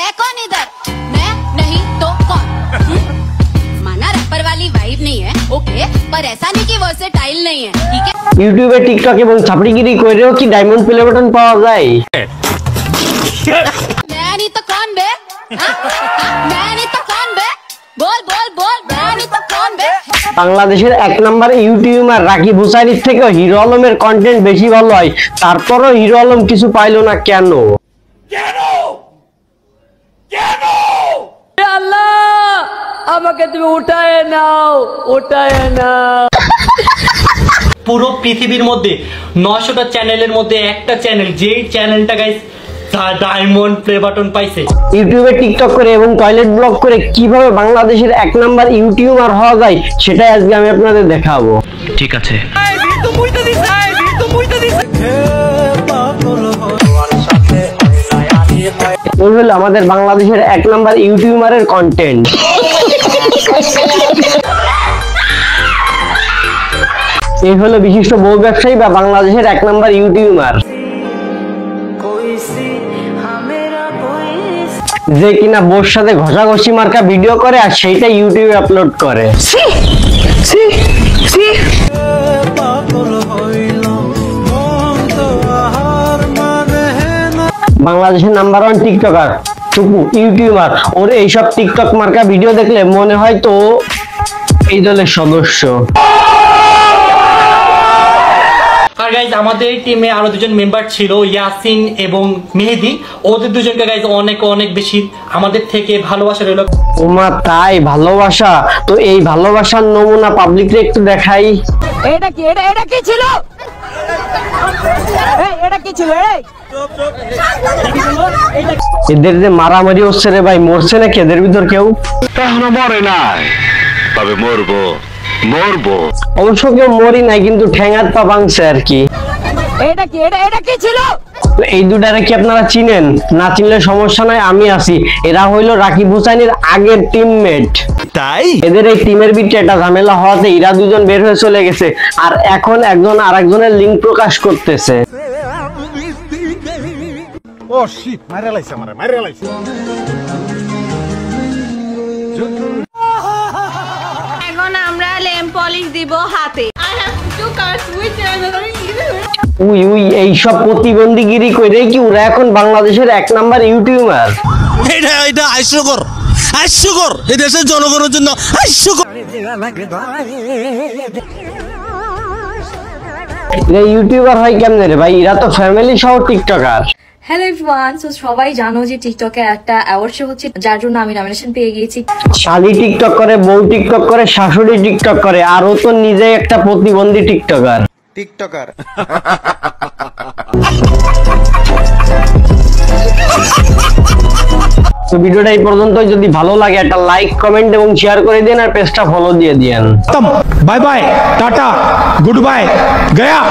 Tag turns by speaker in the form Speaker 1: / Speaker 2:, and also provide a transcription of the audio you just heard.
Speaker 1: है कौन इधर? मैं नहीं तो कौन? माना रैपर वाली वाइब नहीं है, ओके, पर ऐसा नहीं कि वर्सेटाइल नहीं है, ठीक है?
Speaker 2: ইউটিউবে টিকটক এবং ছাপড়িগিরি করেও কি ডায়মন্ড প্লে বাটন পাওয়া যায়?
Speaker 1: मैं नहीं तो कौन बे? हाँ? मैं नहीं तो कौन बे? बोल बोल बोल, मैं नहीं तो कौन बे?
Speaker 2: বাংলাদেশের এক নাম্বার ইউটিউবার রাকিব হুসাইনের থেকে হিরো আলমের কন্টেন্ট বেশি ভালো হয়, তারপরও হিরো আলম কিছু পাইলো না কেন?
Speaker 3: আল্লাহ আমাকে তুমি উঠায় নাও।
Speaker 4: পুরো পৃথিবীর মধ্যে 900টা চ্যানেলের মধ্যে একটা চ্যানেল, যেই চ্যানেলটা গাইস ডায়মন্ড প্লে বাটন পাইছে।
Speaker 2: ইউটিউবে টিকটক করে এবং টয়লেট ব্লগ করে কিভাবে বাংলাদেশের এক নাম্বার ইউটিউবার হওয়া যায় সেটাই আজকে আমি আপনাদের দেখাবো।
Speaker 4: ঠিক আছে,
Speaker 2: এই হলো আমাদের বাংলাদেশের এক নাম্বার ইউটিউবারের কন্টেন্ট। এই হলো বিশিষ্ট বউ ব্যবসায়ী বা বাংলাদেশের এক নাম্বার ইউটিউবার, যে কিনা বউর সাথে ঘষাঘষি মার্কা ভিডিও করে আর সেইটা ইউটিউবে আপলোড করে। বাংলাদেশের নাম্বার 1 টিকটকার টুকু ইউটিউবার, ওর এইসব টিকটক মার্কা ভিডিও দেখলে মনে হয় তো এই দলের সদস্য।
Speaker 4: আর গাইজ আমাদের টিমে আরো দুজন মেম্বার ছিল, ইয়াসিন এবং মেহেদি। ওদের দুজনকে গাইজ অনেক অনেক বেশি আমাদের থেকে ভালোবাসা রইল।
Speaker 2: ওমা তাই ভালোবাসা? তো এই ভালোবাসার নমুনা পাবলিকরে একটু দেখাই।
Speaker 3: এটা কি এটা কি ছিল? এটা কি ছিল?
Speaker 2: এদের যে মারামারি হচ্ছে রে ভাই, মরছে নাকি এদের ভিতর কেউ?
Speaker 5: এখনো মরে নাই, তবে মরবো।
Speaker 2: অবশ্য কেউ মরি নাই, কিন্তু ঠ্যাঙার পা ভাঙছে আর কি।
Speaker 3: এটা কি ছিল?
Speaker 2: এই দুটারে কি আপনারা চিনেন? না চিনলে সমস্যা নাই, আমি আছি। এরা হইলো রাকিব হুসাইনের আগের টিমমেট।
Speaker 5: তাই
Speaker 2: এদের এই টিমের ভিতরে একটা ঝামেলা হওয়াতে এরা দুজন বের হয়ে চলে গেছে, আর এখন একজন আরেকজনের লিঙ্ক প্রকাশ করতেছে।
Speaker 6: ও শিট, মাইরা লাইছে আমারে, মাইরা লাইছে।
Speaker 1: এখন আমরা ল্যাম্প পলিশ দিব হাতে। I have two cards which are
Speaker 2: we এইসব প্রতিবন্ধীগিরি করে কি ওরা এখন বাংলাদেশের এক নাম্বার ইউটিউবার?
Speaker 7: এটা হাস্যকর এই দেশের জনগণের জন্য হাস্যকর।
Speaker 2: ইউটিউবার হয় কেমনে রে ভাই? এরা তো ফ্যামিলি সহ টিকটকার।
Speaker 8: হ্যালো এভরিওয়ান, সো সবাই জানো যে টিকটকে একটা অ্যাওয়ার্ড শো হচ্ছে, যার জন্য আমি নমিনেশন পেয়ে গিয়েছি।
Speaker 2: শালি টিকটক করে, বউ টিকটক করে, শাশুড়ি টিকটক করে, আর ও তো নিজে একটা প্রতিবন্ধী টিকটকার। তো ভিডিওটা এই পর্যন্তই। যদি ভালো লাগে একটা লাইক, কমেন্ট এবং শেয়ার করে দিন, আর পেজটা ফলো দিয়ে দিন।
Speaker 6: Bye bye, tata, good bye, Gaya.